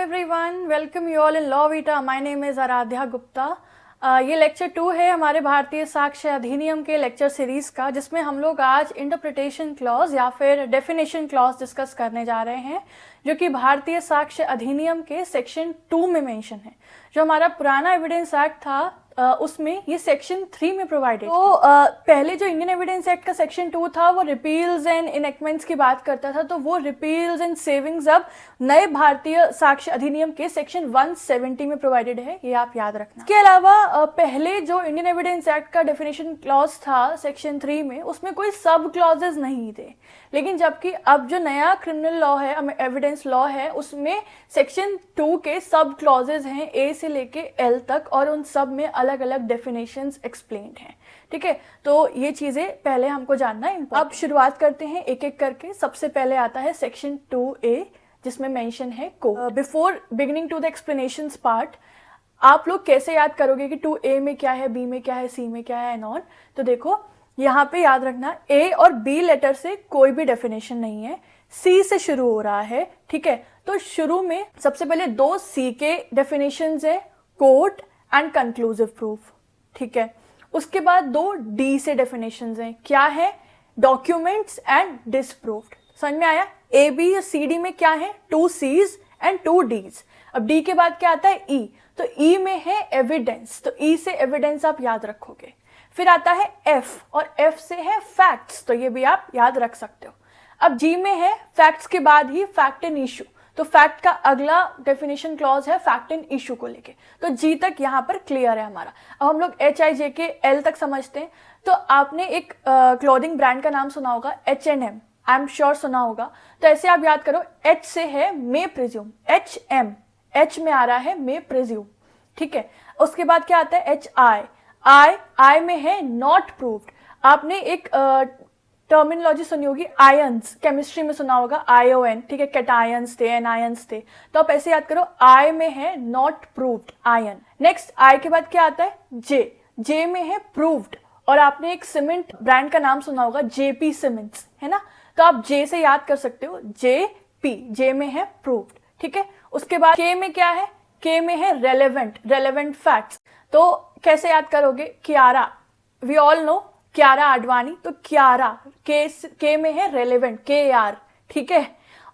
everyone, welcome you all in Law Vita. My name is Aaradhya Gupta. ये lecture 2 है हमारे भारतीय साक्ष्य अधिनियम के लेक्चर सीरीज का, जिसमें हम लोग आज इंटरप्रिटेशन क्लॉज या फिर डेफिनेशन क्लॉज डिस्कस करने जा रहे हैं, जो कि भारतीय साक्ष्य अधिनियम के सेक्शन 2 में मेंशन है. जो हमारा पुराना एविडेंस एक्ट था उसमें ये सेक्शन 3 में प्रोवाइडेड. तो पहले जो इंडियन एविडेंस एक्ट का सेक्शन 2 था वो रिपील्स एंड इनेक्टमेंट्स की बात करता था, तो वो रिपील्स एंड सेविंग्स अब नए भारतीय साक्ष्य अधिनियम के सेक्शन 170 में प्रोवाइडेड है, ये आप याद रखना. इसके अलावा पहले जो इंडियन एविडेंस एक्ट का डेफिनेशन क्लॉज था सेक्शन 3 में, उसमें कोई सब क्लॉजेज नहीं थे, लेकिन जबकि अब जो नया क्रिमिनल लॉ है, एविडेंस लॉ है, उसमें सेक्शन 2 के सब क्लॉजेज हैं ए से लेके एल तक, और उन सब में अलग अलग डेफिनेशंस एक्सप्लेन्ड हैं. ठीक है, तो ये चीजें पहले हमको जानना है. अब शुरुआत करते हैं एक एक करके. सबसे पहले आता है सेक्शन 2A, जिसमें मेंशन है को. Before beginning to the explanations part, आप लोग कैसे याद करोगे कि 2A में क्या है, B में क्या है, C में क्या है एंड ऑन. तो देखो यहाँ पे याद रखना, A और B लेटर से कोई भी डेफिनेशन नहीं है, C से शुरू हो रहा है. ठीक है, तो शुरू में सबसे पहले 2 C के डेफिनेशंस है, कोर्ट एंड कंक्लूसिव प्रूफ. ठीक है, उसके बाद 2 D से डेफिनेशंस हैं, क्या है, डॉक्यूमेंट्स एंड डिसप्रूव्ड. समझ में आया. A, B और C, D में क्या है, 2 C's एंड 2 D's. अब D के बाद क्या आता है, E. तो E में है एविडेंस, तो E से एविडेंस आप याद रखोगे. फिर आता है F, और F से है फैक्ट्स, तो ये भी आप याद रख सकते हो. अब G में है फैक्ट्स के बाद ही फैक्ट एंड इशू, तो फैक्ट का अगला डेफिनेशन क्लॉज है फैक्ट एंड इशू को लेके. तो G तक यहाँ पर क्लियर है हमारा. अब हम लोग HIJK L तक समझते हैं. तो आपने एक क्लोथिंग ब्रांड का नाम सुना होगा, H&M, आई एम श्योर सुना होगा. तो ऐसे आप याद करो, H से है मे प्रिज्यूम, HM, H में आ रहा है मे प्रिज्यूम. ठीक है, उसके बाद क्या आता है HI, I में है नॉट प्रूव्ड. आपने एक टर्मिनोलॉजी सुनी होगी, आयंस, केमिस्ट्री में सुना होगा ION. ठीक है, कैटायंस थे, एनायंस थे, तो आप ऐसे याद करो, I में है not proved, ion. Next I के बाद क्या आता है J में है प्रूव्ड. और आपने एक सीमेंट ब्रांड का नाम सुना होगा, JP सीमेंट्स, है ना, तो आप J से याद कर सकते हो, J में है प्रूव्ड. ठीक है, उसके बाद K में क्या है, K में है रेलेवेंट फैक्ट्स. तो कैसे याद करोगे, Kiara, we all know Kiara Advani, तो कियारा के में है रेलेवेंट, KR. ठीक है,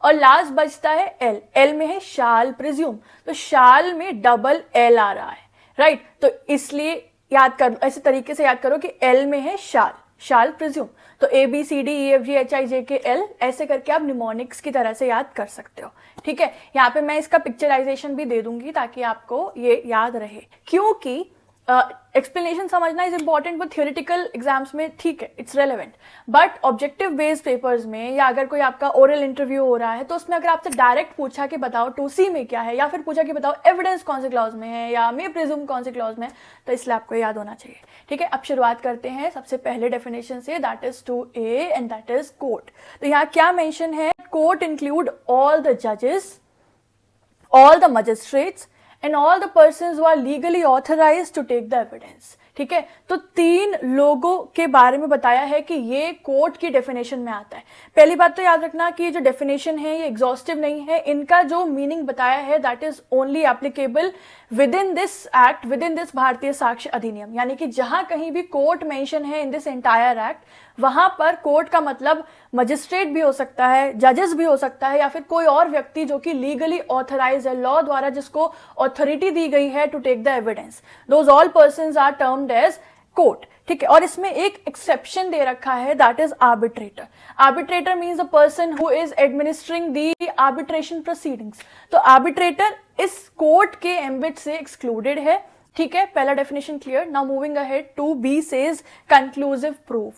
और लास्ट बचता है L में है शाल प्रिज्यूम, तो शाल में डबल L आ रहा है, राइट. तो इसलिए याद कर, ऐसे तरीके से याद करो कि L में है शाल प्रिज्यूम. तो ABCDEFGHIJKL ऐसे करके आप निमोनिक्स की तरह से याद कर सकते हो. ठीक है, यहाँ पे मैं इसका पिक्चराइजेशन भी दे दूंगी ताकि आपको ये याद रहे, क्योंकि एक्सप्लेनेशन समझना इज इंपॉर्टेंट वो थियोरेटिकल एग्जाम्स में, ठीक है, it's relevant, but objective based papers में या अगर कोई आपका ओरल इंटरव्यू हो रहा है, तो उसमें अगर आपसे डायरेक्ट पूछा कि बताओ 2C में क्या है, या फिर पूछा कि बताओ एविडेंस कौन से क्लॉज में है या मे प्रिज्यूम कौन से क्लॉज में है, तो इसलिए आपको याद होना चाहिए. ठीक है, अब शुरुआत करते हैं सबसे पहले डेफिनेशन से, that is 2A and that is court. तो यहाँ क्या मेंशन है, कोर्ट इंक्लूड ऑल द जजेस, all the magistrates and all the persons who are legally authorized to take the evidence. ठीक है, तो 3 लोगों के बारे में बताया है कि ये कोर्ट की डेफिनेशन में आता है. पहली बात तो याद रखना कि ये जो डेफिनेशन है ये एग्जॉस्टिव नहीं है, इनका जो मीनिंग बताया है that is only applicable with in this act, with in this भारतीय साक्ष्य अधिनियम. यानी कि जहां कहीं भी कोर्ट मेंशन है इन दिस एंटायर एक्ट, वहां पर कोर्ट का मतलब मजिस्ट्रेट भी हो सकता है, जजेस भी हो सकता है, या फिर कोई और व्यक्ति जो कि लीगली ऑथराइज है, लॉ द्वारा जिसको ऑथोरिटी दी गई है to take the evidence. Those all persons are termed as court. ठीक है, और इसमें एक एक्सेप्शन दे रखा है, that is arbitrator. Arbitrator means a person who is administering the arbitration proceedings. तो आर्बिट्रेटर इस कोर्ट के एम्बिट से एक्सक्लूडेड है. ठीक है, पहला definition clear. Now moving ahead, 2B says conclusive proof.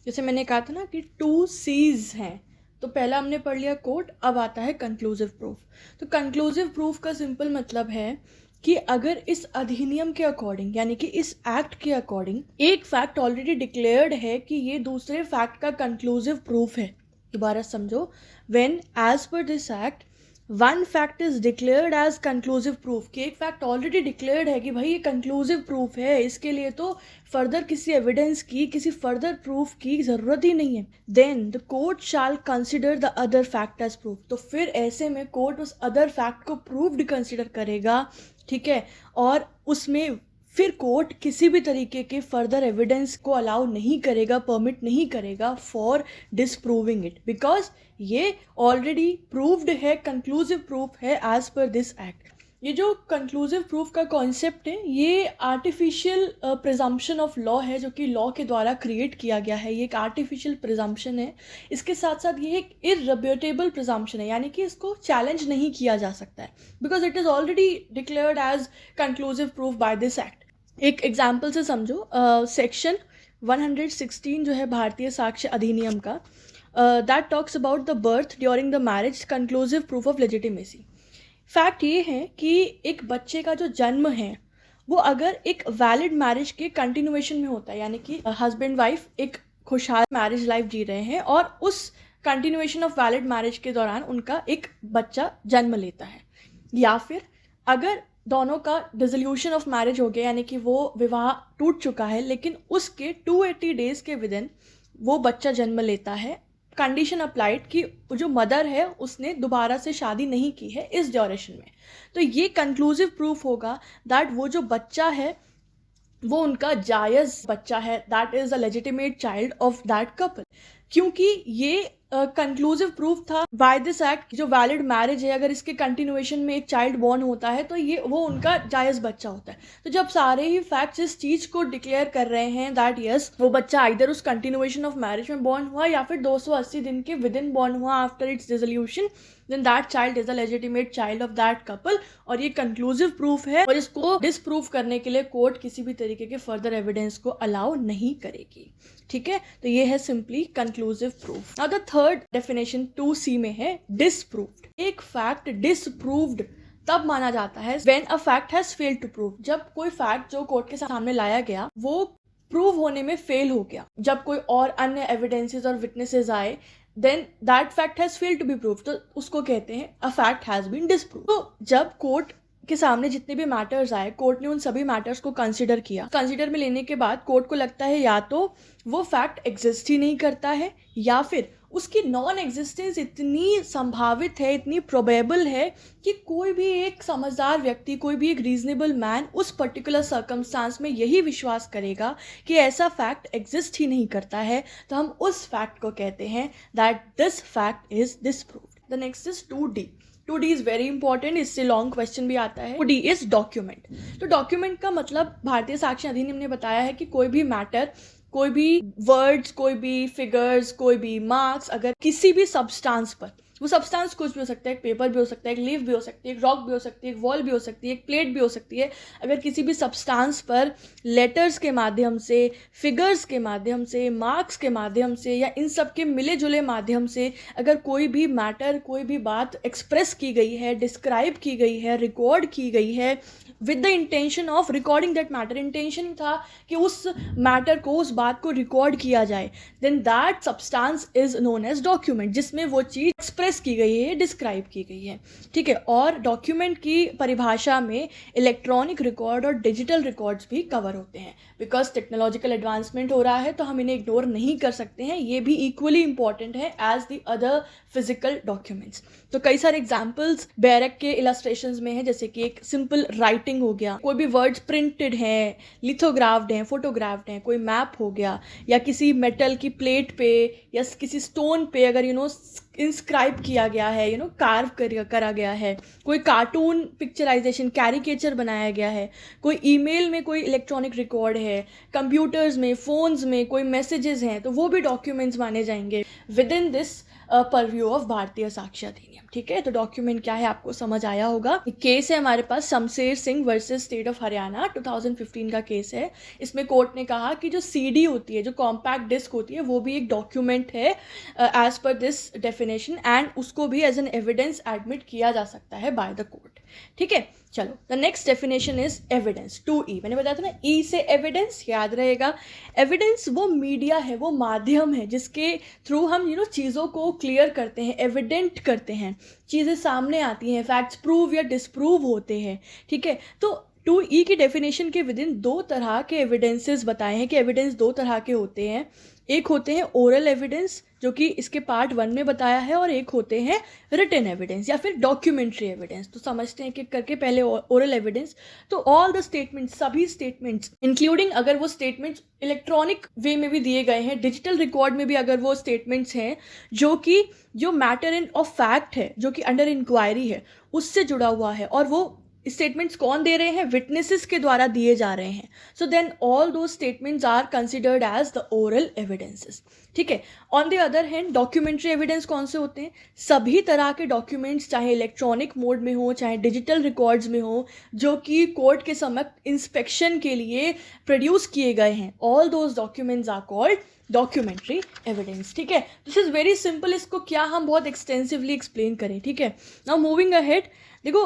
जैसे मैंने कहा था ना कि 2 C's हैं, तो पहला हमने पढ़ लिया कोर्ट, अब आता है कंक्लूसिव प्रूफ. तो कंक्लूसिव प्रूफ का सिंपल मतलब है कि अगर इस अधिनियम के अकॉर्डिंग, यानी कि इस एक्ट के अकॉर्डिंग, एक फैक्ट ऑलरेडी डिक्लेयर्ड है कि ये दूसरे फैक्ट का कंक्लूसिव प्रूफ है. दोबारा समझो, when as per this act one fact is declared as conclusive proof, कि एक फैक्ट ऑलरेडी डिक्लेयर्ड है कि भाई ये कंक्लूसिव प्रूफ है, इसके लिए तो फर्दर किसी एविडेंस की, किसी फर्दर प्रूफ की ज़रूरत ही नहीं है, then the court shall consider the other fact as proof, तो फिर ऐसे में कोर्ट उस अदर फैक्ट को प्रूफ्ड कंसिडर करेगा, ठीक है, और उसमें फिर कोर्ट किसी भी तरीके के फर्दर एविडेंस को अलाउ नहीं करेगा, परमिट नहीं करेगा फॉर डिसप्रूविंग इट, बिकॉज ये ऑलरेडी प्रूव्ड है, कंक्लूसिव प्रूफ है एज पर दिस एक्ट। ये जो कंक्लूसिव प्रूफ का कॉन्सेप्ट है ये आर्टिफिशियल प्रिजम्पशन ऑफ लॉ है, जो कि लॉ के द्वारा क्रिएट किया गया है। ये एक आर्टिफिशियल प्रिजम्पशन है, इसके साथ साथ ये एक इररिब्यूटेबल प्रिजम्पशन है, यानी कि इसको चैलेंज नहीं किया जा सकता है, because it is already declared as conclusive proof by this act. एक एग्जाम्पल से समझो, सेक्शन 116 जो है भारतीय साक्ष्य अधिनियम का, that talks about the birth during the marriage conclusive proof of legitimacy. Fact ये है कि एक बच्चे का जो जन्म है वो अगर एक वैलिड मैरिज के कंटिन्यूएशन में होता है, यानी कि हस्बैंड वाइफ एक खुशहाल मैरिज लाइफ जी रहे हैं और उस कंटिन्यूएशन ऑफ वैलिड मैरिज के दौरान उनका एक बच्चा जन्म लेता है, या फिर अगर दोनों का डिसोल्यूशन ऑफ मैरिज हो गया, यानी कि वो विवाह टूट चुका है लेकिन उसके 280 डेज के विदिन वो बच्चा जन्म लेता है, कंडीशन अप्लाइड कि जो मदर है उसने दोबारा से शादी नहीं की है इस ड्यूरेशन में, तो ये कंक्लूसिव प्रूफ होगा दैट वो जो बच्चा है वो उनका जायज़ बच्चा है, that is a legitimate child of that couple, क्योंकि ये कंक्लूसिव प्रूफ था बाय दिस एक्ट। जो वैलिड मैरिज है अगर इसके कंटिन्यूएशन में एक चाइल्ड बॉर्न होता है तो ये वो उनका जायज़ बच्चा होता है। तो जब सारे ही फैक्ट्स इस चीज़ को डिक्लेयर कर रहे हैं दैट यस वो बच्चा इधर उस कंटिन्यूएशन ऑफ मैरिज में बॉर्न हुआ या फिर 280 दिन के विद इन बॉर्न हुआ after it's dissolution, then that child is a legitimate child of that couple, और ये कंक्लूसिव प्रूफ है और इसको डिसप्रूव करने के लिए कोर्ट किसी भी तरीके के फर्दर एविडेंस को अलाउ नहीं करेगी, ठीक है। तो ये है simply conclusive proof. Now the third definition 2C में है डिसप्रूव्ड। एक फैक्ट डिसप्रूव्ड तब माना जाता है when a fact has failed to prove, जब कोई फैक्ट जो कोर्ट के सामने लाया गया वो प्रूव होने में फेल हो गया, जब कोई और अन्य एविडेंसेस और विटनेसेस आए then that fact has failed to be proved, तो उसको कहते हैं a fact has been disproved। तो जब कोर्ट के सामने जितने भी मैटर्स आए कोर्ट ने उन सभी मैटर्स को कंसिडर किया, कंसिडर में लेने के बाद कोर्ट को लगता है या तो वो फैक्ट एग्जिस्ट ही नहीं करता है या फिर उसकी नॉन एग्जिस्टेंस इतनी संभावित है, इतनी प्रोबेबल है कि कोई भी एक समझदार व्यक्ति, कोई भी एक रीजनेबल मैन उस पर्टिकुलर सर्कमस्टांस में यही विश्वास करेगा कि ऐसा फैक्ट एग्जिस्ट ही नहीं करता है, तो हम उस फैक्ट को कहते हैं that this fact is disproved. The next is 2D। 2D is very important, इससे लॉन्ग क्वेश्चन भी आता है। 2D is document. तो डॉक्यूमेंट का मतलब भारतीय साक्ष्य अधिनियम ने बताया है कि कोई भी मैटर, कोई भी वर्ड्स, कोई भी फिगर्स, कोई भी मार्क्स अगर किसी भी सब्सटेंस पर, वो सब्सटेंस कुछ भी हो सकता है, एक पेपर भी हो सकता है, एक लीफ भी हो सकती है, एक रॉक भी हो सकती है, एक वॉल भी हो सकती है, एक प्लेट भी हो सकती है, अगर किसी भी सब्सटेंस पर लेटर्स के माध्यम से, फिगर्स के माध्यम से, मार्क्स के माध्यम से या इन सब के मिले जुले माध्यम से अगर कोई भी मैटर, कोई भी बात एक्सप्रेस की गई है, डिस्क्राइब की गई है, रिकॉर्ड की गई है with the intention of recording that matter, intention था कि उस मैटर को, उस बात को रिकॉर्ड किया जाए, then that substance is known as document, जिसमें वो चीज़ एक्सप्रेस की गई है, डिस्क्राइब की गई है, ठीक है। और डॉक्यूमेंट की परिभाषा में इलेक्ट्रॉनिक रिकॉर्ड और डिजिटल रिकॉर्ड्स भी कवर होते हैं, बिकॉज टेक्नोलॉजिकल एडवांसमेंट हो रहा है तो हम इन्हें इग्नोर नहीं कर सकते हैं, ये भी इक्वली इंपॉर्टेंट है as the other physical documents. तो कई सारे एग्जाम्पल्स बैरक के इलस्ट्रेशंस में है, जैसे कि एक सिंपल राइटिंग हो गया, कोई भी वर्ड्स प्रिंटेड हैं, लिथोग्राफ्ड हैं, फोटोग्राफ्ड हैं, कोई मैप हो गया, या किसी मेटल की प्लेट पे या किसी स्टोन पे अगर इंस्क्राइब किया गया है, कार्व करा गया है, कोई कार्टून पिक्चराइजेशन, कैरिकेचर बनाया गया है, कोई ईमेल में कोई इलेक्ट्रॉनिक रिकॉर्ड है, कंप्यूटर्स में, फोन्स में कोई मैसेजेस हैं, तो वो भी डॉक्यूमेंट्स माने जाएंगे with in this purview of भारतीय साक्ष्य अधिनियम, ठीक है। तो डॉक्यूमेंट क्या है आपको समझ आया होगा। एक केस है हमारे पास Shamsher Singh versus state of Haryana, 2015 का केस है। इसमें कोर्ट ने कहा कि जो CD होती है, जो कॉम्पैक्ट डिस्क होती है, वो भी एक डॉक्यूमेंट है as per this definition, and उसको भी एज एन एविडेंस एडमिट किया जा सकता है बाय द कोर्ट। ठीक है, चलो the next definition is evidence, 2E। मैंने बताया था ना, E से एविडेंस, याद रहेगा। एविडेंस वो मीडिया है, वो माध्यम है जिसके थ्रू हम चीज़ों को क्लियर करते हैं, एविडेंट करते हैं, चीज़ें सामने आती हैं, फैक्ट्स प्रूव या डिसप्रूव होते हैं। ठीक है, तो 2E की डेफिनेशन के विद इन 2 तरह के एविडेंसेस बताए हैं कि एविडेंस 2 तरह के होते हैं। एक होते हैं ओरल एविडेंस, जो कि इसके पार्ट 1 में बताया है, और एक होते हैं रिटन एविडेंस या फिर डॉक्यूमेंट्री एविडेंस। तो समझते हैं कि करके पहले ओरल एविडेंस। तो ऑल द स्टेटमेंट्स, सभी स्टेटमेंट्स, इंक्लूडिंग अगर वो स्टेटमेंट्स इलेक्ट्रॉनिक वे में भी दिए गए हैं, डिजिटल रिकॉर्ड में भी अगर वो स्टेटमेंट्स हैं जो मैटर इन ऑफ फैक्ट है, जो कि अंडर इंक्वायरी है, उससे जुड़ा हुआ है, और वो स्टेटमेंट्स कौन दे रहे हैं? विटनेसेस के द्वारा दिए जा रहे हैं। So then all those statements are considered as the oral evidences. ठीक है, on the other hand documentary evidence कौन से होते हैं? सभी तरह के डॉक्यूमेंट्स, चाहे इलेक्ट्रॉनिक मोड में हो, चाहे डिजिटल रिकॉर्ड्स में हो, जो कि कोर्ट के समक्ष इंस्पेक्शन के लिए प्रोड्यूस किए गए हैं, all those documents are called documentary evidence. ठीक है, दिस इज वेरी सिंपल। इसको क्या हम बहुत एक्सटेंसिवली एक्सप्लेन करें। ठीक है, नाउ मूविंग अहेड, देखो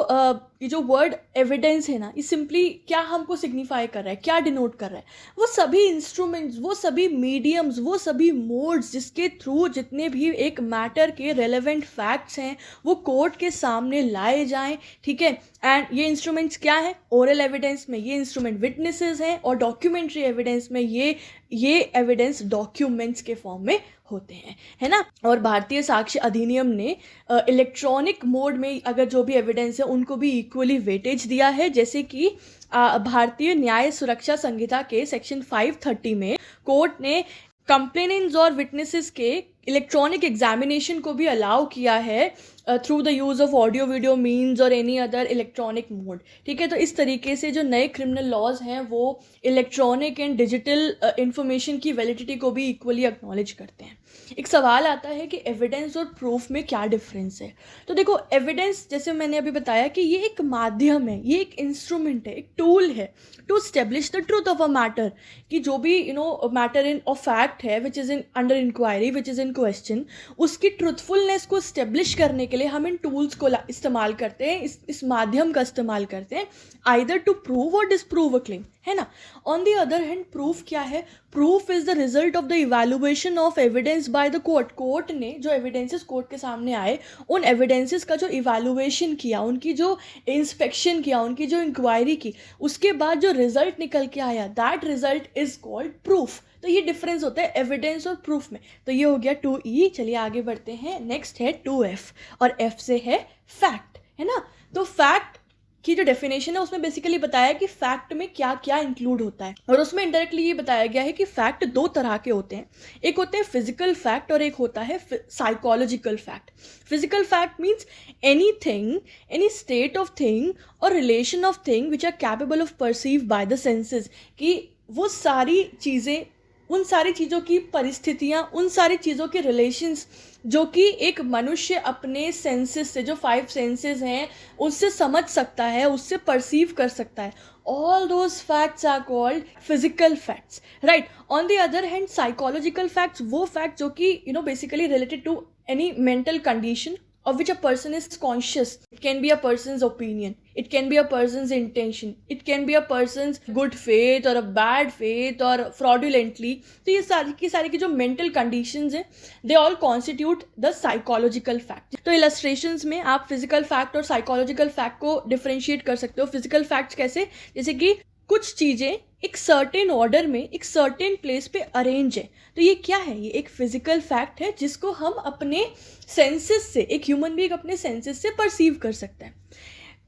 ये जो वर्ड एविडेंस है ना, ये सिंपली क्या हमको सिग्निफाई कर रहा है, क्या डिनोट कर रहा है? वो सभी इंस्ट्रूमेंट्स, वो सभी मीडियम्स, वो सभी मोड्स जिसके थ्रू जितने भी एक मैटर के रेलेवेंट फैक्ट्स हैं वो कोर्ट के सामने लाए जाएं। ठीक है, एंड ये इंस्ट्रूमेंट्स क्या है? ओरल एविडेंस में ये इंस्ट्रूमेंट विटनेसेस हैं, और डॉक्यूमेंट्री एविडेंस में ये एविडेंस डॉक्यूमेंट्स के फॉर्म में होते हैं, है ना। और भारतीय साक्ष्य अधिनियम ने इलेक्ट्रॉनिक मोड में अगर जो भी एविडेंस है उनको भी इक्वली वेटेज दिया है। जैसे कि भारतीय न्याय सुरक्षा संहिता के सेक्शन 530 में कोर्ट ने कंप्लेनेंट्स और विटनेसेस के इलेक्ट्रॉनिक एग्जामिनेशन को भी अलाउ किया है through the use of audio video means और एनी अदर इलेक्ट्रॉनिक मोड। ठीक है, तो इस तरीके से जो नए क्रिमिनल लॉज हैं वो इलेक्ट्रॉनिक एंड डिजिटल इंफॉर्मेशन की वैलिडिटी को भी इक्वली एक्नॉलेज करते हैं। एक सवाल आता है कि एविडेंस और प्रूफ में क्या डिफरेंस है? तो देखो, एविडेंस जैसे मैंने अभी बताया कि ये एक माध्यम है, ये एक इंस्ट्रूमेंट है, एक टूल है to establish the truth of a matter, कि जो भी मैटर इन ऑफ फैक्ट है which is in under inquiry, which is in question, उसकी ट्रूथफुलनेस को स्टेब्लिश करने के लिए हम इन टूल्स को इस्तेमाल करते हैं, इस माध्यम का इस्तेमाल करते हैं, आइदर टू प्रूव और डिसप्रूव अ क्लेम, है ना। On the other hand proof क्या है? Proof is the result of the evaluation of evidence by the court. Court ने जो एविडेंसेस कोर्ट के सामने आए, उन एविडेंसेस का जो इवैल्यूएशन किया, उनकी जो इंस्पेक्शन किया, उनकी जो इंक्वायरी की, उसके बाद जो रिजल्ट निकल के आया, that result is called proof. तो ये डिफरेंस होता है एविडेंस और प्रूफ में। तो ये हो गया 2E। चलिए आगे बढ़ते हैं, नेक्स्ट है 2F, और F से है फैक्ट, है ना। तो फैक्ट की जो डेफिनेशन है उसमें बेसिकली बताया कि फैक्ट में क्या क्या इंक्लूड होता है, और उसमें इनडायरेक्टली ये बताया गया है कि फैक्ट 2 तरह के होते हैं। एक होते हैं फिजिकल फैक्ट और एक होता है psychological fact. Physical fact means anything, any state of thing और relation of thing which are capable of perceive by the senses, कि वो सारी चीज़ें, उन सारी चीज़ों की परिस्थितियाँ, उन सारी चीज़ों के रिलेशंस जो कि एक मनुष्य अपने सेंसेस से, जो 5 सेंसेस हैं, उससे समझ सकता है, उससे परसीव कर सकता है। All those facts are called physical facts, right. On the other hand psychological facts, वो फैक्ट जो कि basically related to any mental condition of which a person is conscious. It can be a person's opinion, it can be a person's intention, it can be a person's good faith or a bad faith or fraudulently. तो ये सारी की जो mental conditions हैं, they all constitute the psychological fact. तो illustrations में आप physical fact और psychological fact को differentiate कर सकते हो। physical facts कैसे? जैसे कि कुछ चीज़ें एक सर्टेन ऑर्डर में एक सर्टेन प्लेस पे अरेंज है, तो ये क्या है? ये एक फिजिकल फैक्ट है जिसको हम अपने सेंसेस से, एक ह्यूमन बीइंग अपने सेंसेस से परसीव कर सकता है।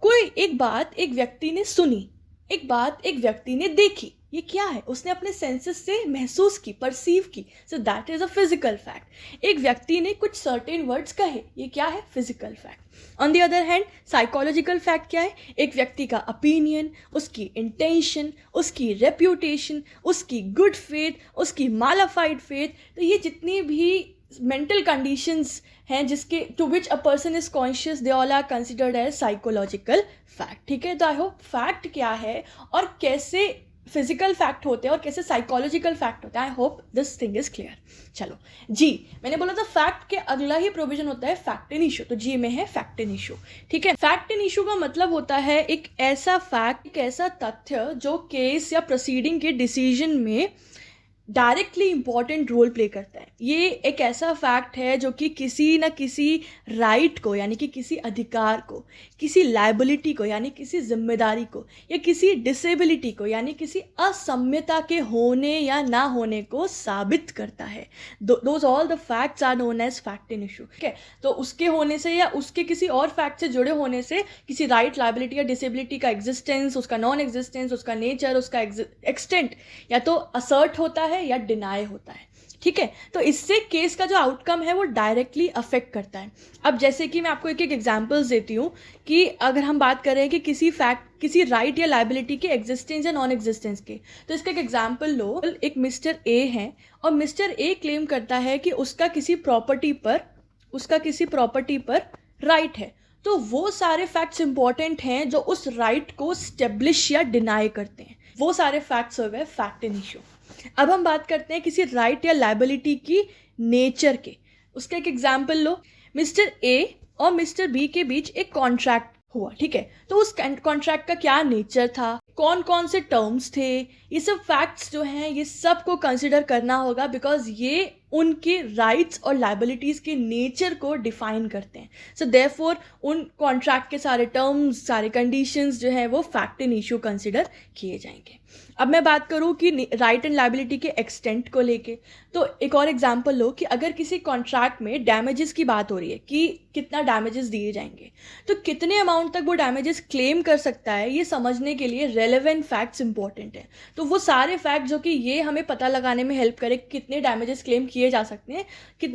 कोई एक बात एक व्यक्ति ने सुनी, एक बात एक व्यक्ति ने देखी, ये क्या है? उसने अपने सेंसेस से महसूस की, परसीव की, so that is a physical fact. एक व्यक्ति ने कुछ सर्टेन वर्ड्स कहे, ये क्या है? Physical fact. On the other hand psychological fact क्या है? एक व्यक्ति का ओपिनियन, उसकी इंटेंशन, उसकी रेप्यूटेशन, उसकी गुड फेथ, उसकी मालाफाइड फेथ, तो ये जितनी भी मेंटल कंडीशंस हैं जिसके to which a person is conscious, they all are considered as psychological fact. ठीक है, तो आई होप फैक्ट क्या है और कैसे फिजिकल फैक्ट होते हैं और कैसे साइकोलॉजिकल फैक्ट होते हैं। I hope this thing is clear. चलो जी, मैंने बोला था फैक्ट के अगला ही प्रोविजन होता है फैक्ट इन इशू। तो जी में है फैक्ट इन इशू। ठीक है, फैक्ट इन इशू का मतलब होता है एक ऐसा फैक्ट, एक ऐसा तथ्य जो केस या प्रोसीडिंग के डिसीजन में डायरेक्टली इंपॉर्टेंट रोल प्ले करता है। ये एक ऐसा फैक्ट है जो कि किसी न किसी राइट को, यानी कि किसी अधिकार को, किसी लायबिलिटी को, यानी किसी जिम्मेदारी को, या किसी डिसेबिलिटी को, यानी किसी असम्यता के होने या ना होने को साबित करता है। Those all the facts are known as fact in issue. ठीक है, तो उसके होने से या उसके किसी और फैक्ट से जुड़े होने से किसी राइट, लायबिलिटी या डिसेबिलिटी का एग्जिस्टेंस, उसका नॉन एग्जिस्टेंस, उसका नेचर, उसका एक्सटेंट या तो असर्ट होता है या डिनाई होता है। ठीक है, तो इससे केस का जो आउटकम है वो डायरेक्टली अफेक्ट करता है। अब जैसे कि मैं आपको एक एक एग्जांपल्स देती हूँ कि अगर हम बात करें कि किसी फैक्ट, किसी राइट या लायबिलिटी के एग्जिस्टेंस या नॉन एग्जिस्टेंस के, तो इसका एक एग्जांपल लो। एक मिस्टर ए है और मिस्टर ए क्लेम करता है कि उसका किसी प्रॉपर्टी पर राइट है। तो वो सारे फैक्ट्स इंपॉर्टेंट हैं जो उस राइट को स्टेब्लिश या डिनाई करते हैं। वो सारे फैक्ट्स हो गए फैक्ट इन इशू। अब हम बात करते हैं किसी राइट या लायबिलिटी की नेचर के। उसका एक एग्जाम्पल लो। मिस्टर ए और मिस्टर बी के बीच एक कॉन्ट्रैक्ट हुआ। ठीक है, तो उस कॉन्ट्रैक्ट का क्या नेचर था, कौन कौन से टर्म्स थे, ये सब फैक्ट्स जो हैं ये सब को कंसिडर करना होगा, बिकॉज ये उनके राइट्स और लायबिलिटीज के नेचर को डिफाइन करते हैं। सो देयरफॉर उन कॉन्ट्रैक्ट के सारे टर्म्स, सारे कंडीशंस जो है वो फैक्ट इन इशू कंसिडर किए जाएंगे। अब मैं बात करूँ कि राइट एंड लायबिलिटी के एक्सटेंट को लेके, तो एक और एग्जांपल लो कि अगर किसी कॉन्ट्रैक्ट में डैमेजेस की बात हो रही है कि कितना डैमेजेस दिए जाएंगे, तो कितने अमाउंट तक वो डैमेजेस क्लेम कर सकता है, ये समझने के लिए रेलेवेंट फैक्ट्स इंपॉर्टेंट है। तो वो सारे फैक्ट जो कि ये हमें पता लगाने में हेल्प करे कितने डैमेजेस क्लेम किए जा सकते हैं,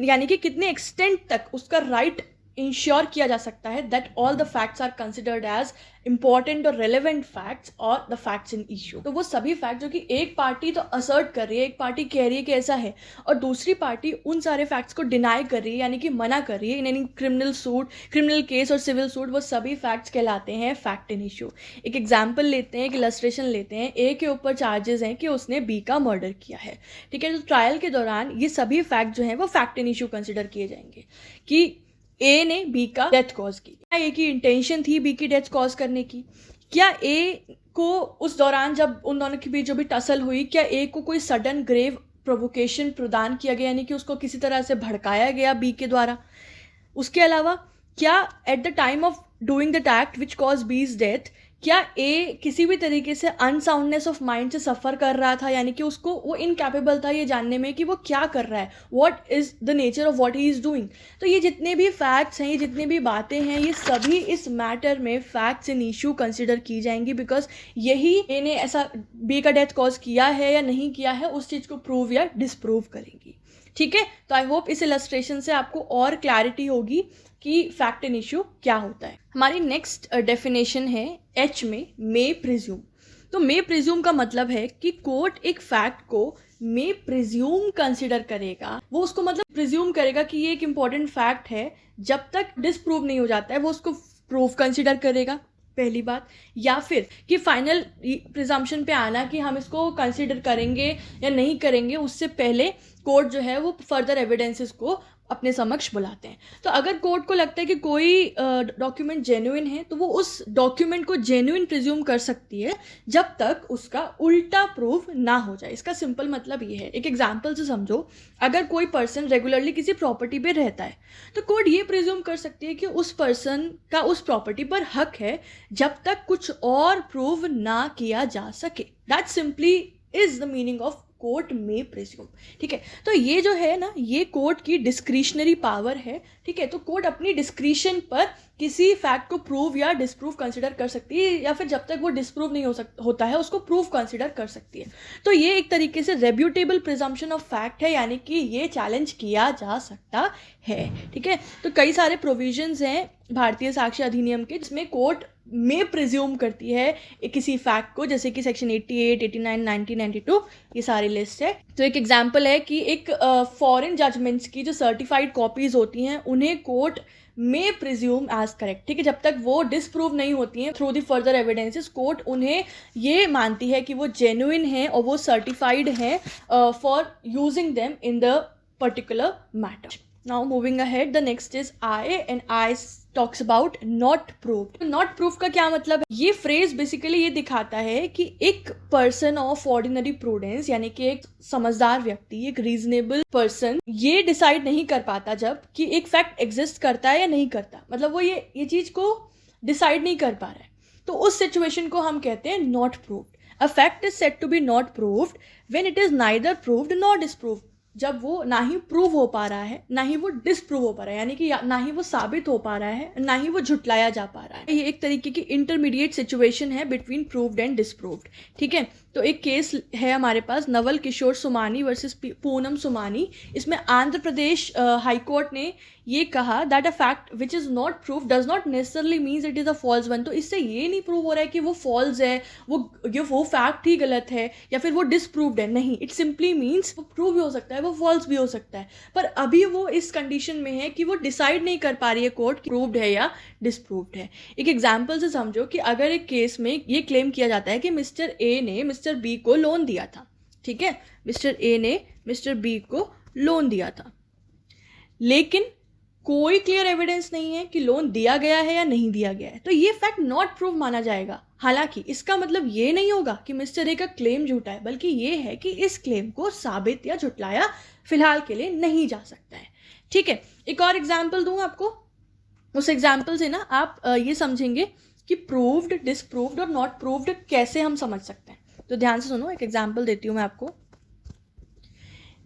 यानी कि कितने एक्सटेंट तक उसका राइट इंश्योर किया जा सकता है, that all the facts are considered as important और रेलेवेंट फैक्ट्स और द फैक्ट्स इन इशू। तो वो सभी फैक्ट जो कि एक पार्टी तो असर्ट कर रही है, एक पार्टी कह रही है कि ऐसा है, और दूसरी पार्टी उन सारे फैक्ट्स को डिनाई कर रही है, यानी कि मना कर रही है in any criminal suit, criminal case और सिविल सूट, वो सभी फैक्ट्स कहलाते हैं फैक्ट इन इशू। एक एग्जाम्पल लेते हैं, एक इलस्ट्रेशन लेते हैं। ए के ऊपर चार्जेस हैं कि उसने बी का मर्डर किया है। ठीक है, तो ट्रायल के दौरान ये सभी फैक्ट जो हैं वो फैक्ट इन इशू कंसिडर किए जाएंगे कि ए ने बी का डेथ कॉज की, क्या ए की इंटेंशन थी बी की डेथ कॉज करने की, क्या ए को उस दौरान जब उन दोनों के बीच जो भी टसल हुई, क्या ए को कोई सडन ग्रेव प्रोवोकेशन प्रदान किया गया, यानी कि उसको किसी तरह से भड़काया गया बी के द्वारा। उसके अलावा क्या at the time of doing that act which cause बीज डेथ, क्या ए किसी भी तरीके से अनसाउंडनेस ऑफ माइंड से सफ़र कर रहा था, यानी कि उसको वो इनकैपेबल था ये जानने में कि वो क्या कर रहा है, what is the nature of what he is doing. तो ये जितने भी फैक्ट्स हैं, ये जितनी भी बातें हैं, ये सभी इस मैटर में फैक्ट्स इन इशू कंसिडर की जाएंगी, बिकॉज यही ए ने ऐसा बी का डेथ कॉज किया है या नहीं किया है उस चीज़ को प्रूव या डिसप्रूव करेंगी। ठीक है, तो आई होप इस इलस्ट्रेशन से आपको और क्लैरिटी होगी कि फैक्ट इन इशू क्या होता है। हमारी नेक्स्ट डेफिनेशन है एच में, मे प्रिज्यूम। तो मे प्रिज्यूम का मतलब है कि कोर्ट एक फैक्ट को मे प्रिज्यूम कंसिडर करेगा, वो उसको मतलब प्रिज्यूम करेगा कि ये एक इम्पॉर्टेंट फैक्ट है, जब तक डिसप्रूव नहीं हो जाता है वो उसको प्रूव कंसिडर करेगा, पहली बात। या फिर कि फाइनल प्रिजम्पशन पे आना कि हम इसको कंसिडर करेंगे या नहीं करेंगे, उससे पहले कोर्ट जो है वो फर्दर एविडेंसेस को अपने समक्ष बुलाते हैं। तो अगर कोर्ट को लगता है कि कोई डॉक्यूमेंट जेन्युइन है, तो वो उस डॉक्यूमेंट को जेन्युइन प्रिज्यूम कर सकती है जब तक उसका उल्टा प्रूफ ना हो जाए। इसका सिंपल मतलब ये है, एक एग्जांपल से समझो। अगर कोई पर्सन रेगुलरली किसी प्रॉपर्टी पे रहता है, तो कोर्ट ये प्रिज्यूम कर सकती है कि उस पर्सन का उस प्रॉपर्टी पर हक है जब तक कुछ और प्रूव ना किया जा सके। That simply is the meaning of court में प्रिज्यूम। ठीक है, तो ये जो है ना, ये कोर्ट की डिस्क्रिशनरी पावर है। ठीक है, तो कोर्ट अपनी डिस्क्रिशन पर किसी फैक्ट को प्रूव या डिसप्रूव कंसिडर कर सकती है, या फिर जब तक वो डिसप्रूव नहीं होता है उसको प्रूव कंसिडर कर सकती है। तो ये एक तरीके से रेब्यूटेबल प्रिजम्पशन ऑफ फैक्ट है, यानी कि ये चैलेंज किया जा सकता है। ठीक है, तो कई सारे प्रोविजंस हैं भारतीय साक्ष्य अधिनियम के जिसमें कोर्ट में प्रिज्यूम करती है किसी फैक्ट को, जैसे कि सेक्शन 88, 89, 90, 92, ये सारी लिस्ट है। तो एक एग्जांपल है कि एक फॉरेन जजमेंट्स की जो सर्टिफाइड कॉपीज होती हैं उन्हें court may presume as correct, ठीक है, जब तक वो डिसप्रूव नहीं होती हैं through the further evidences, court उन्हें ये मानती है कि वो जेन्युइन हैं और वो सर्टिफाइड हैं for using them in the particular matter. Now moving ahead, the next is I, and I talks about not proved. Not proved का क्या मतलब है? ये phrase basically ये दिखाता है कि एक person of ordinary prudence, यानी कि एक समझदार व्यक्ति, एक reasonable person ये decide नहीं कर पाता जब कि एक fact exist करता है या नहीं करता, मतलब वो ये चीज को decide नहीं कर पा रहा है, तो उस situation को हम कहते हैं not proved. A fact is said to be not proved when it is neither proved nor disproved. जब वो ना ही प्रूव हो पा रहा है ना ही वो डिसप्रूव हो पा रहा है, यानी कि ना ही वो साबित हो पा रहा है ना ही वो झुटलाया जा पा रहा है. ये एक तरीके की इंटरमीडिएट सिचुएशन है बिटवीन प्रूव्ड एंड डिसप्रूव्ड. ठीक है, तो एक केस है हमारे पास नवल किशोर सुमानी वर्सेस पूनम सुमानी. इसमें आंध्र प्रदेश हाई कोर्ट ने ये कहा that a fact which is not prove does not necessarily means it is a false one. तो इससे ये नहीं प्रूव हो रहा है कि वो फॉल्स है, वो फैक्ट ही गलत है या फिर वो डिसप्रूव्ड है. नहीं, इट सिंपली मीन्स वो प्रूव भी हो सकता है, वो फॉल्स भी हो सकता है, पर अभी वो इस कंडीशन में है कि वो डिसाइड नहीं कर पा रही है कोर्ट प्रूव्ड है या डिसप्रूव्ड है. एक एग्जाम्पल से समझो कि अगर एक केस में ये क्लेम किया जाता है कि मिस्टर ए ने मिस्टर बी को लोन दिया था. ठीक है, मिस्टर ए ने मिस्टर बी को लोन दिया था, लेकिन कोई क्लियर एविडेंस नहीं है कि लोन दिया गया है या नहीं दिया गया है, तो ये फैक्ट नॉट प्रूव माना जाएगा. हालांकि इसका मतलब ये नहीं होगा कि मिस्टर ए का क्लेम झूठा है, बल्कि ये है कि इस क्लेम को साबित या झुटलाया फिलहाल के लिए नहीं जा सकता है. ठीक है, एक और एग्जाम्पल दूं आपको. उस एग्जाम्पल से ना आप ये समझेंगे कि प्रूव्ड, डिसप्रूव्ड और नॉट प्रूव्ड कैसे हम समझ सकते हैं. तो ध्यान से सुनो, एक एग्जाम्पल देती हूँ मैं आपको.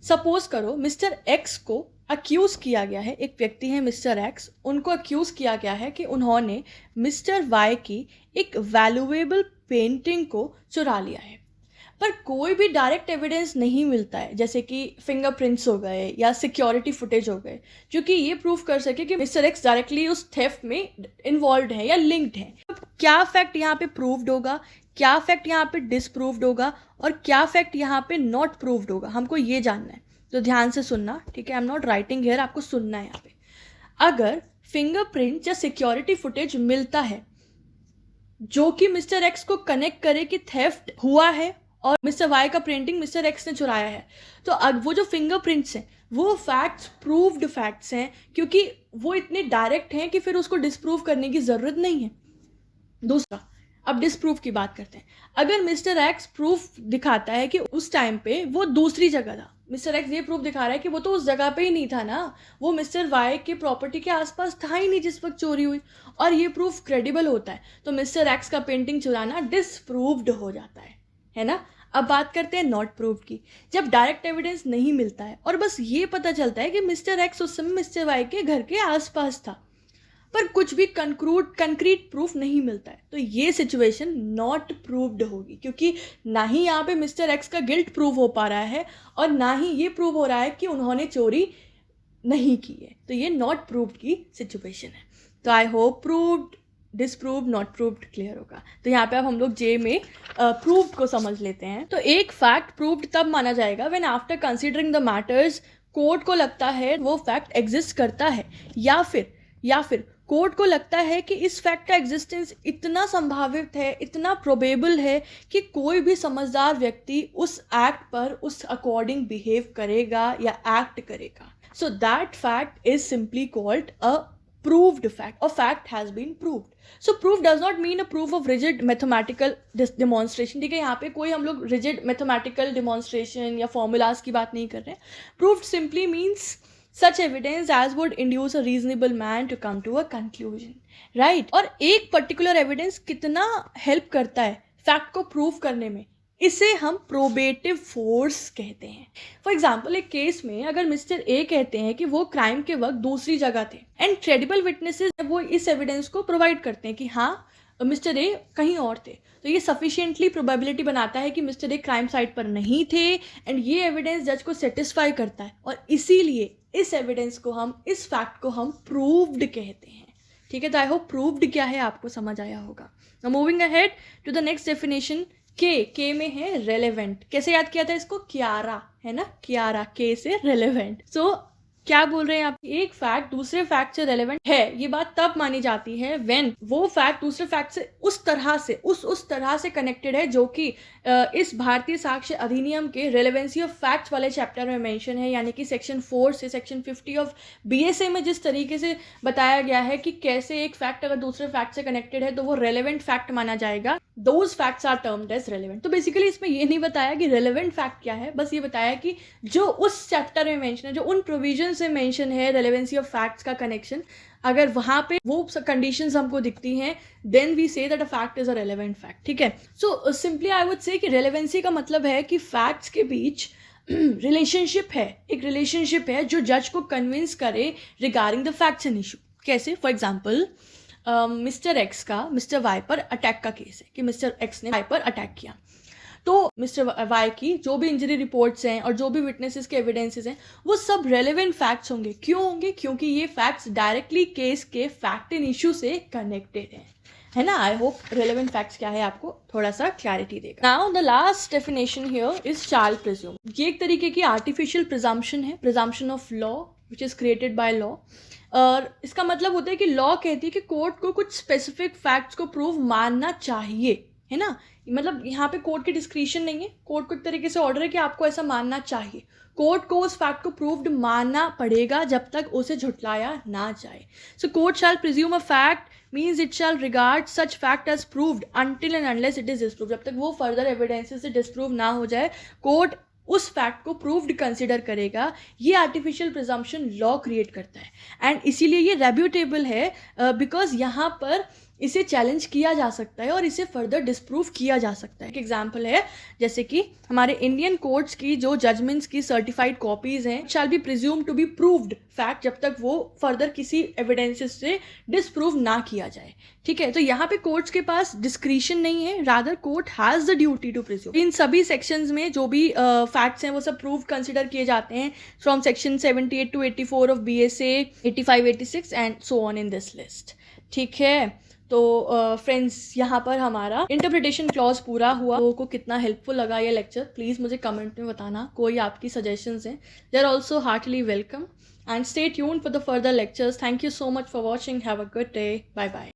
सपोज करो मिस्टर एक्स को अक्यूज किया गया है, एक व्यक्ति है मिस्टर एक्स, उनको अक्यूज किया गया है कि उन्होंने मिस्टर वाई की एक वैल्यूएबल पेंटिंग को चुरा लिया है, पर कोई भी डायरेक्ट एविडेंस नहीं मिलता है, जैसे कि फिंगरप्रिंट्स हो गए या सिक्योरिटी फुटेज हो गए, जो कि ये प्रूव कर सके कि मिस्टर एक्स डायरेक्टली उस थेफ्ट में इन्वॉल्व है या लिंक्ड है. क्या फैक्ट यहाँ पे प्रूव्ड होगा, क्या फैक्ट यहाँ पे डिसप्रूव्ड होगा और क्या फैक्ट यहाँ पे नॉट प्रूव्ड होगा, हमको ये जानना है. तो ध्यान से सुनना, ठीक है, I am not writing here, आपको सुनना है यहाँ पे. अगर फिंगरप्रिंट या सिक्योरिटी फुटेज मिलता है जो कि मिस्टर एक्स को कनेक्ट करे कि थेफ्ट हुआ है और मिस्टर वाई का प्रिंटिंग मिस्टर एक्स ने चुराया है, तो अब वो जो फिंगरप्रिंट्स हैं वो फैक्ट्स प्रूव्ड फैक्ट्स हैं, क्योंकि वो इतने डायरेक्ट हैं कि फिर उसको डिसप्रूव करने की ज़रूरत नहीं है. दूसरा, अब डिसप्रूव की बात करते हैं. अगर मिस्टर एक्स प्रूफ दिखाता है कि उस टाइम पे वो दूसरी जगह था, मिस्टर एक्स ये प्रूफ दिखा रहा है कि वो तो उस जगह पे ही नहीं था ना, वो मिस्टर वाई के प्रॉपर्टी के आसपास था ही नहीं जिस वक्त चोरी हुई, और ये प्रूफ क्रेडिबल होता है, तो मिस्टर एक्स का पेंटिंग चुराना डिसप्रूव्ड हो जाता है ना. अब बात करते हैं नॉट प्रूव्ड की. जब डायरेक्ट एविडेंस नहीं मिलता है और बस ये पता चलता है कि मिस्टर एक्स उस समय मिस्टर वाई के घर के आसपास था, पर कुछ भी कंक्रीट प्रूफ नहीं मिलता है, तो ये सिचुएशन नॉट प्रूव्ड होगी, क्योंकि ना ही यहाँ पे मिस्टर एक्स का गिल्ट प्रूव हो पा रहा है और ना ही ये प्रूव हो रहा है कि उन्होंने चोरी नहीं की है. तो ये नॉट प्रूव्ड की सिचुएशन है. तो I hope proved, disproved, not proved clear होगा. तो यहाँ पे अब हम लोग जे में प्रूव्ड को समझ लेते हैं. तो एक फैक्ट प्रूव्ड तब माना जाएगा when after considering the matters court को लगता है वो फैक्ट एग्जिस्ट करता है, या फिर कोर्ट को लगता है कि इस फैक्ट का एग्जिस्टेंस इतना संभावित है, इतना प्रोबेबल है कि कोई भी समझदार व्यक्ति उस एक्ट पर उस अकॉर्डिंग बिहेव करेगा या एक्ट करेगा. So that fact is simply called a proved fact, or fact has been proved. So proof does not mean a proof of rigid mathematical demonstration. ठीक है, यहाँ पे कोई हम लोग rigid mathematical demonstration या formulas की बात नहीं कर रहे हैं. Proved simply means such evidence as would induce a reasonable man to come to a conclusion, right? और एक particular evidence कितना help करता है fact को prove करने में, इसे हम प्रोबेटिव फोर्स कहते हैं. फॉर एग्जाम्पल, एक केस में अगर मिस्टर ए कहते हैं कि वो क्राइम के वक्त दूसरी जगह थे एंड क्रेडिबल विटनेसेस वो इस एविडेंस को प्रोवाइड करते हैं कि हाँ मिस्टर ए कहीं और थे, तो ये सफिशिएंटली प्रोबेबिलिटी बनाता है कि मिस्टर ए क्राइम साइट पर नहीं थे, एंड ये एविडेंस जज को सेटिस्फाई करता है, और इसीलिए इस एविडेंस को हम, इस फैक्ट को हम प्रूव्ड कहते हैं. ठीक है, तो आई होप प्रूव्ड क्या है आपको समझ आया होगा. Now moving ahead to the next definition. के में है रेलेवेंट. कैसे याद किया था इसको? क्यारा है ना, क्यारा, के से रेलेवेंट. सो क्या बोल रहे हैं आप, एक फैक्ट दूसरे फैक्ट से रेलेवेंट है, ये बात तब मानी जाती है व्हेन वो फैक्ट दूसरे फैक्ट से उस तरह से कनेक्टेड है जो कि इस भारतीय साक्ष्य अधिनियम के रेलेवेंसी ऑफ फैक्ट्स वाले चैप्टर में मेंशन है, यानी कि सेक्शन 4 से सेक्शन 50 ऑफ बीएसए में जिस तरीके से बताया गया है कि कैसे एक फैक्ट अगर दूसरे फैक्ट से कनेक्टेड है तो वो रेलेवेंट फैक्ट माना जाएगा, those facts are termed as relevant. तो बेसिकली इसमें ये नहीं बताया कि रेलेवेंट फैक्ट क्या है, बस ये बताया कि जो उस चैप्टर में मेंशन है, जो उन प्रोविजन से मेंशन है रेलेवेंसी ऑफ फैक्ट्स का कनेक्शन, अगर वहां पे वो कंडीशंस हमको दिखती हैं then we say that a fact is a relevant fact. ठीक है, so simply I would say कि रेलेवेंसी का मतलब है कि फैक्ट्स के बीच रिलेशनशिप है, एक रिलेशनशिप है जो जज को कन्विंस करे regarding the facts and issue. कैसे? फॉर एग्जाम्पल मिस्टर एक्स का मिस्टर वाई पर अटैक का केस है कि मिस्टर एक्स ने वाई पर अटैक किया, तो मिस्टर वाई की जो भी इंजरी रिपोर्ट्स हैं और जो भी विटनेसेस के एविडेंसेस हैं वो सब रेलेवेंट फैक्ट्स होंगे। क्यों होंगे? क्योंकि ये फैक्ट्स डायरेक्टली केस के फैक्ट एंड इशू से कनेक्टेड हैं, है ना। आई होप रेलेवेंट फैक्ट्स क्या है आपको थोड़ा सा क्लैरिटी देगा। Now the last definition here is shall presume. ये एक तरीके की आर्टिफिशियल प्रिजम्पशन है, presumption of law which is created by law. और इसका मतलब होता है कि लॉ कहती है कि कोर्ट को कुछ स्पेसिफिक फैक्ट्स को प्रूव मानना चाहिए, है ना। मतलब यहाँ पे कोर्ट की डिस्क्रिशन नहीं है, कोर्ट को एक तरीके से ऑर्डर है कि आपको ऐसा मानना चाहिए, कोर्ट को उस फैक्ट को प्रूव्ड मानना पड़ेगा जब तक उसे झुटलाया ना जाए। So court shall presume a fact means it shall regard such fact as proved until and unless it is disproved. जब तक वो फर्दर एविडेंसेस से डिस्प्रूव ना हो जाए कोर्ट उस फैक्ट को प्रूव्ड कंसिडर करेगा। ये आर्टिफिशियल प्रिजम्पशन लॉ क्रिएट करता है एंड इसीलिए ये रेब्यूटेबल है बिकॉज यहाँ पर इसे चैलेंज किया जा सकता है और इसे फर्दर डिस्प्रूव किया जा सकता है। एक एग्जांपल है जैसे कि हमारे इंडियन कोर्ट्स की जो जजमेंट्स की सर्टिफाइड कॉपीज हैं shall be presume to be proved fact जब तक वो फर्दर किसी एविडेंसेस से डिस्प्रूव ना किया जाए। ठीक है, तो यहाँ पे कोर्ट्स के पास डिस्क्रिशन नहीं है, rather court has the duty to presume. इन सभी सेक्शंस में जो भी फैक्ट्स हैं वो सब प्रूव कंसिडर किए जाते हैं from section 78 to 84 of BSA, 85, 86 and so on in this list. ठीक है, तो फ्रेंड्स यहाँ पर हमारा इंटरप्रिटेशन क्लॉज पूरा हुआ। लोगों को कितना हेल्पफुल लगा ये लेक्चर प्लीज़ मुझे कमेंट में बताना। कोई आपकी सजेशंस हैं they are also heartily welcome and stay tuned for the further lectures. Thank you so much for watching. Have a good day. Bye bye.